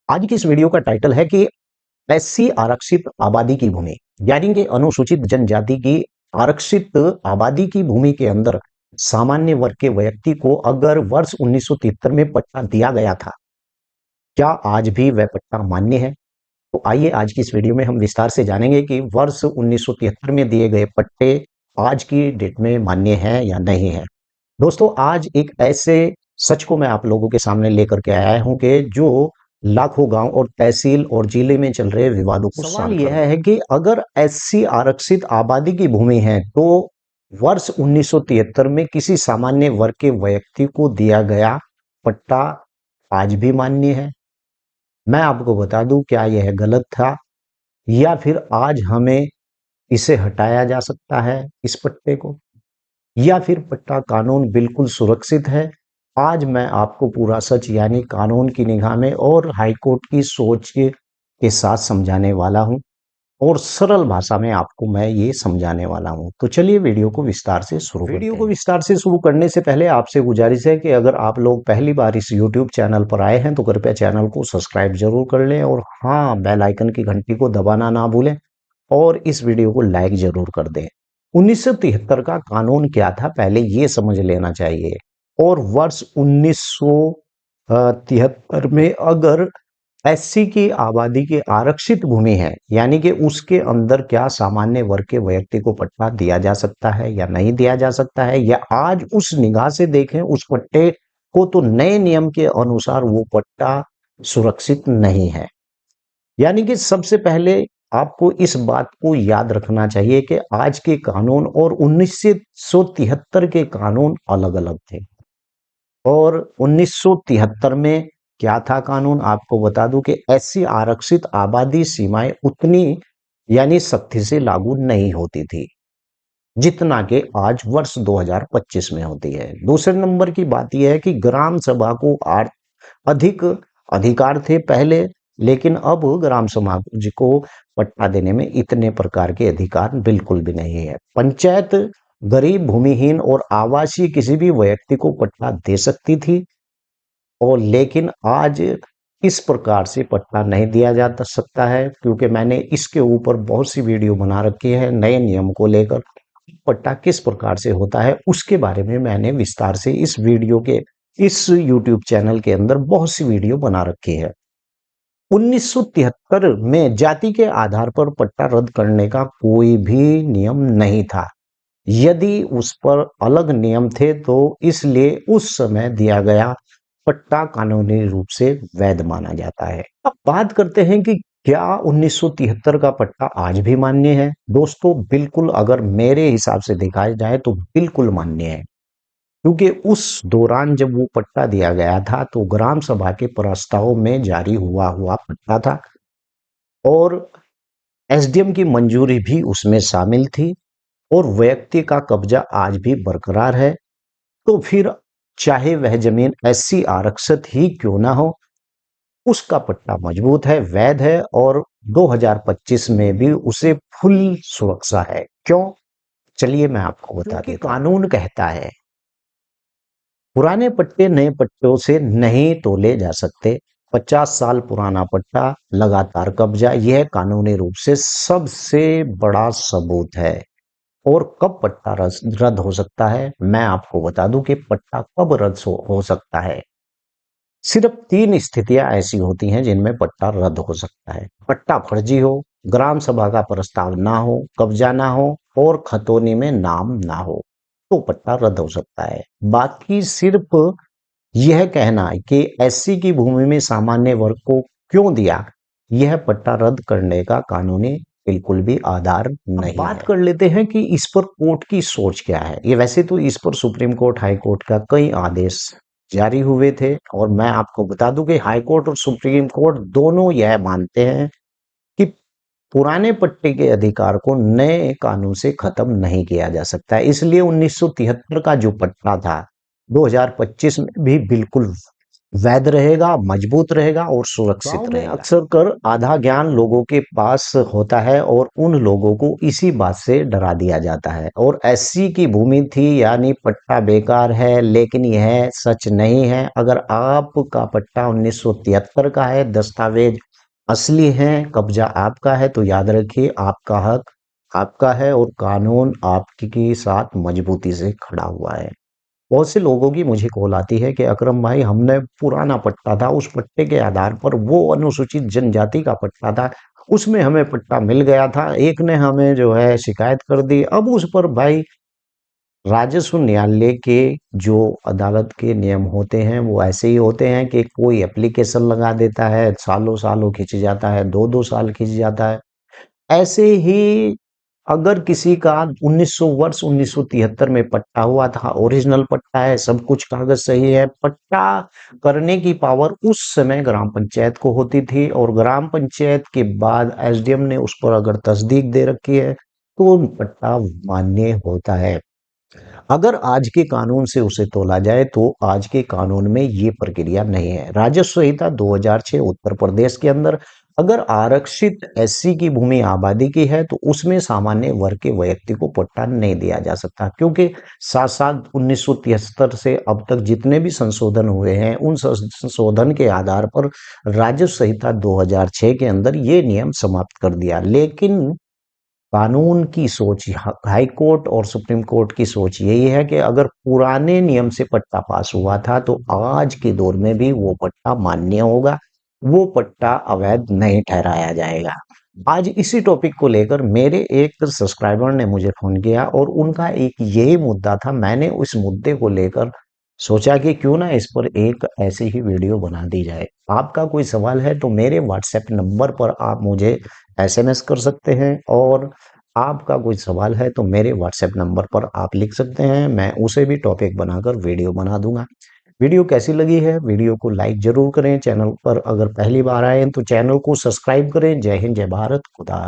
आज की इस वीडियो का टाइटल है कि एससी आरक्षित आबादी की भूमि यानी कि अनुसूचित जनजाति की आरक्षित आबादी की भूमि के अंदर सामान्य वर्ग के व्यक्ति को अगर वर्ष 1973 में पट्टा दिया गया था, क्या आज भी वह पट्टा मान्य है? तो आइए आज की इस वीडियो में हम विस्तार से जानेंगे कि वर्ष 1973 में दिए गए पट्टे आज की डेट में मान्य हैं या नहीं है। दोस्तों, आज एक ऐसे सच को मैं आप लोगों के सामने लेकर के आया हूं कि जो लाखों गांव और तहसील और जिले में चल रहे विवादों को सवाल यह है कि अगर एससी आरक्षित आबादी की भूमि है तो वर्ष 1973 में किसी सामान्य वर्ग के व्यक्ति को दिया गया पट्टा आज भी मान्य है। मैं आपको बता दूं, क्या यह गलत था या फिर आज हमें इसे हटाया जा सकता है इस पट्टे को, या फिर पट्टा कानून बिल्कुल सुरक्षित है। आज मैं आपको पूरा सच यानी कानून की निगाह में और हाईकोर्ट की सोच के साथ समझाने वाला हूं और सरल भाषा में आपको मैं ये समझाने वाला हूं। तो चलिए वीडियो को विस्तार से शुरू करते हैं। वीडियो को विस्तार से शुरू करने से पहले आपसे गुजारिश है कि अगर आप लोग पहली बार इस YouTube चैनल पर आए हैं तो कृपया चैनल को सब्सक्राइब जरूर कर लें और हाँ, बेल आइकन की घंटी को दबाना ना भूलें और इस वीडियो को लाइक जरूर कर दें। 1973 का कानून क्या था पहले ये समझ लेना चाहिए। और वर्ष 1973 में अगर एससी की आबादी की आरक्षित भूमि है यानी कि उसके अंदर क्या सामान्य वर्ग के व्यक्ति को पट्टा दिया जा सकता है या नहीं दिया जा सकता है, या आज उस निगाह से देखें उस पट्टे को तो नए नियम के अनुसार वो पट्टा सुरक्षित नहीं है। यानी कि सबसे पहले आपको इस बात को याद रखना चाहिए कि आज के कानून और 1973 के कानून अलग अलग थे। और 1973 में क्या था कानून, आपको बता दूं कि एससी आरक्षित आबादी सीमाएं उतनी यानी सख्ती से लागू नहीं होती थी जितना कि आज वर्ष 2025 में होती है। दूसरे नंबर की बात यह है कि ग्राम सभा को अधिक अधिकार थे पहले, लेकिन अब ग्राम समाज को पट्टा देने में इतने प्रकार के अधिकार बिल्कुल भी नहीं है। पंचायत गरीब, भूमिहीन और आवासीय किसी भी व्यक्ति को पट्टा दे सकती थी और लेकिन आज इस प्रकार से पट्टा नहीं दिया जा सकता है, क्योंकि मैंने इसके ऊपर बहुत सी वीडियो बना रखी है नए नियम को लेकर। पट्टा किस प्रकार से होता है उसके बारे में मैंने विस्तार से इस वीडियो के इस YouTube चैनल के अंदर बहुत सी वीडियो बना रखी है। 1973 में जाति के आधार पर पट्टा रद्द करने का कोई भी नियम नहीं था। यदि उस पर अलग नियम थे तो इसलिए उस समय दिया गया पट्टा कानूनी रूप से वैध माना जाता है। अब बात करते हैं कि क्या 1973 का पट्टा आज भी मान्य है? दोस्तों, बिल्कुल, अगर मेरे हिसाब से देखा जाए तो बिल्कुल मान्य है, क्योंकि उस दौरान जब वो पट्टा दिया गया था तो ग्राम सभा के प्रस्ताव में जारी हुआ पट्टा था और एसडीएम की मंजूरी भी उसमें शामिल थी और व्यक्ति का कब्जा आज भी बरकरार है। तो फिर चाहे वह जमीन एससी आरक्षित ही क्यों ना हो, उसका पट्टा मजबूत है, वैध है और 2025 में भी उसे फुल सुरक्षा है। क्यों? चलिए मैं आपको बता देता हूं। कानून कहता है पुराने पट्टे नए पट्टों से नहीं तोले जा सकते। 50 साल पुराना पट्टा लगातार कब्जा, यह कानूनी रूप से सबसे बड़ा सबूत है। और कब पट्टा रद्द हो सकता है, मैं आपको बता दूं कि पट्टा कब रद्द हो सकता है। सिर्फ 3 स्थितियां ऐसी होती हैं जिनमें पट्टा रद्द हो सकता है। पट्टा फर्जी हो, ग्राम सभा का प्रस्ताव ना हो, कब्जा ना हो और खतौनी में नाम ना हो, तो पट्टा रद्द हो सकता है। बाकी सिर्फ यह कहना कि एससी की भूमि में सामान्य वर्ग को क्यों दिया, यह पट्टा रद्द करने का कानूनी बिल्कुल भी आधार नहीं है। बात कर लेते हैं कि इस पर कोर्ट की सोच क्या है। ये वैसे तो इस पर सुप्रीम कोर्ट, हाई कोर्ट का कई आदेश जारी हुए थे और मैं आपको बता दूं कि हाई कोर्ट और सुप्रीम कोर्ट दोनों यह मानते हैं कि पुराने पट्टे के अधिकार को नए कानून से खत्म नहीं किया जा सकता। इसलिए 1973 का जो पट्टा था 2025 में भी बिल्कुल वैध रहेगा, मजबूत रहेगा और सुरक्षित गांव में रहेगा। अक्सर कर आधा ज्ञान लोगों के पास होता है और उन लोगों को इसी बात से डरा दिया जाता है। और एससी की भूमि थी यानी पट्टा बेकार है, लेकिन यह सच नहीं है। अगर आपका पट्टा 1973 का है, दस्तावेज असली हैं, कब्जा आपका है, तो याद रखिए आपका हक आपका है और कानून आपके साथ मजबूती से खड़ा हुआ है। बहुत से लोगों की मुझे कॉल आती है कि अकरम भाई, हमने पुराना पट्टा था, उस पट्टे के आधार पर, वो अनुसूचित जनजाति का पट्टा था, उसमें हमें पट्टा मिल गया था, एक ने हमें जो है शिकायत कर दी। अब उस पर भाई राजस्व न्यायालय के जो अदालत के नियम होते हैं वो ऐसे ही होते हैं कि कोई एप्लीकेशन लगा देता है, सालों सालों खिंच जाता है, 2-2 साल खिंच जाता है। ऐसे ही अगर किसी का 1900 वर्ष 1973 में पट्टा हुआ था, ओरिजिनल पट्टा है, सब कुछ कागज सही है, पट्टा करने की पावर उस समय ग्राम पंचायत को होती थी और ग्राम पंचायत के बाद एसडीएम ने उस पर अगर तस्दीक दे रखी है तो पट्टा मान्य होता है। अगर आज के कानून से उसे तोला जाए तो आज के कानून में ये प्रक्रिया नहीं है। राजस्व संहिता 2006 उत्तर प्रदेश के अंदर अगर आरक्षित एससी की भूमि आबादी की है तो उसमें सामान्य वर्ग के व्यक्ति को पट्टा नहीं दिया जा सकता, क्योंकि साथ साथ 1973 से अब तक जितने भी संशोधन हुए हैं उन संशोधन के आधार पर राजस्व संहिता 2006 के अंदर ये नियम समाप्त कर दिया। लेकिन कानून की सोच, हाई कोर्ट और सुप्रीम कोर्ट की सोच यही है कि अगर पुराने नियम से पट्टा पास हुआ था तो आज के दौर में भी वो पट्टा मान्य होगा, वो पट्टा अवैध नहीं ठहराया जाएगा। आज इसी टॉपिक को लेकर मेरे एक सब्सक्राइबर ने मुझे फोन किया और उनका एक यही मुद्दा था। मैंने उस मुद्दे को लेकर सोचा कि क्यों ना इस पर एक ऐसी ही वीडियो बना दी जाए। आपका कोई सवाल है तो मेरे व्हाट्सएप नंबर पर आप मुझे एसएमएस कर सकते हैं, और आपका कोई सवाल है तो मेरे व्हाट्सएप नंबर पर आप लिख सकते हैं, मैं उसे भी टॉपिक बनाकर वीडियो बना दूंगा। वीडियो कैसी लगी है, वीडियो को लाइक जरूर करें, चैनल पर अगर पहली बार आए हैं तो चैनल को सब्सक्राइब करें। जय हिंद, जय भारत, खुदा।